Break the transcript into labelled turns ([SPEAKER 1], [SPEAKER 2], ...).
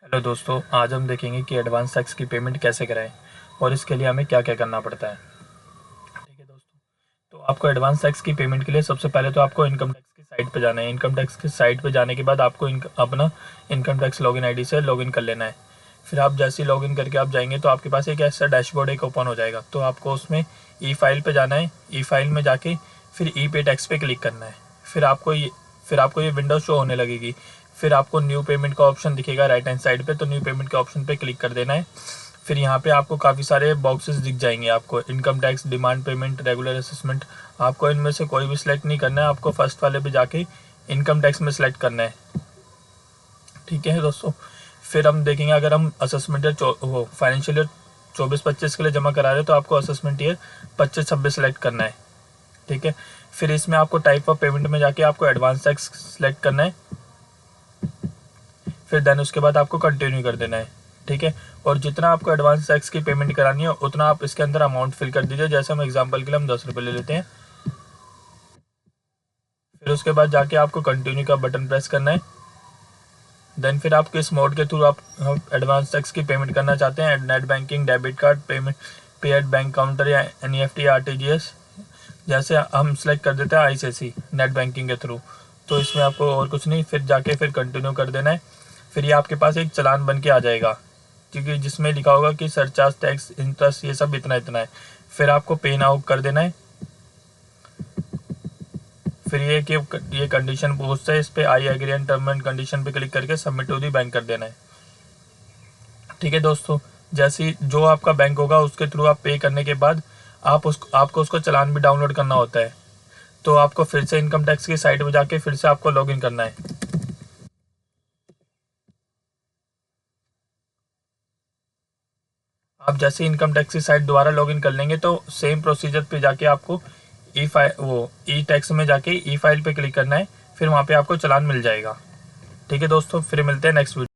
[SPEAKER 1] Hello दोस्तों, आज हम देखेंगे कि एडवांस टैक्स की पेमेंट कैसे कराएं और इसके लिए हमें क्या क्या करना पड़ता है। ठीक है दोस्तों, तो आपको एडवांस टैक्स की पेमेंट के लिए सबसे पहले तो आपको इनकम टैक्स की साइट पे जाना है। इनकम टैक्स की साइट पे जाने के बाद आपको अपना इनकम टैक्स लॉगिन आईडी से लॉगिन कर लेना है। फिर आप जैसे ही लॉगिन करके आप जाएंगे तो आपके पास एक ऐसा डैशबोर्ड एक ओपन हो जाएगा। तो आपको उसमें ई फाइल पे जाना है। ई फाइल में जाके फिर ई पे टैक्स पे क्लिक करना है। फिर आपको ये विंडो शो होने लगेगी। फिर आपको न्यू पेमेंट का ऑप्शन दिखेगा राइट हैंड साइड पे, तो न्यू पेमेंट के ऑप्शन पे क्लिक कर देना है। फिर यहाँ पे आपको काफ़ी सारे बॉक्सेस दिख जाएंगे। आपको income tax, demand payment, regular assessment, आपको इनमें से कोई भी सिलेक्ट नहीं करना है। आपको फर्स्ट वाले पे जाके इनकम टैक्स में सिलेक्ट करना है। ठीक है दोस्तों, फिर हम देखेंगे अगर हम असेसमेंट ईयर वो फाइनेंशियल ईयर 24-25 के लिए जमा करा रहे हैं तो आपको असेसमेंट ईयर 25-26 सेलेक्ट करना है। ठीक है, फिर इसमें आपको टाइप ऑफ पेमेंट में जाके आपको एडवांस टैक्स सेलेक्ट करना है। फिर देन उसके बाद आपको कंटिन्यू कर देना है। ठीक है, और जितना आपको एडवांस टैक्स की पेमेंट करानी है उतना आप इसके अंदर अमाउंट फिल कर दीजिए। जैसे हम एग्जांपल के लिए हम 10 रुपये ले लेते हैं। फिर उसके बाद जाके आपको कंटिन्यू का बटन प्रेस करना है। देन फिर आप किस मोड के थ्रू आप एडवांस टैक्स की पेमेंट करना चाहते हैं, net banking, debit card payment, पे एट बैंक काउंटर या NEFT या RTGS। जैसे हम सेलेक्ट कर देते हैं ICICI नेट बैंकिंग के थ्रू, तो इसमें आपको और कुछ नहीं, फिर जाके फिर कंटिन्यू कर देना है। फिर ये आपके पास एक चालान बन के आ जाएगा, क्योंकि जिसमें लिखा होगा कि सरचार्ज, टैक्स, इंटरेस्ट ये सब इतना इतना है। फिर आपको पे नाउ कर देना है। फिर ये कि ये कंडीशन पूछता है, इस पे I agree and term and condition पे क्लिक करके सबमिट टू दी बैंक कर देना है। ठीक है दोस्तों, जैसे ही जो आपका बैंक होगा उसके थ्रू आप पे करने के बाद आपको उसको चालान भी डाउनलोड करना होता है। तो आपको फिर से इनकम टैक्स की साइट में जाके फिर से आपको लॉगिन करना है। आप जैसे इनकम टैक्स की साइट दोबारा लॉगिन कर लेंगे तो सेम प्रोसीजर पे जाके आपको ई टैक्स में जाके ई फाइल पे क्लिक करना है। फिर वहाँ पे आपको चालान मिल जाएगा। ठीक है दोस्तों, फिर मिलते हैं नेक्स्ट वीडियो।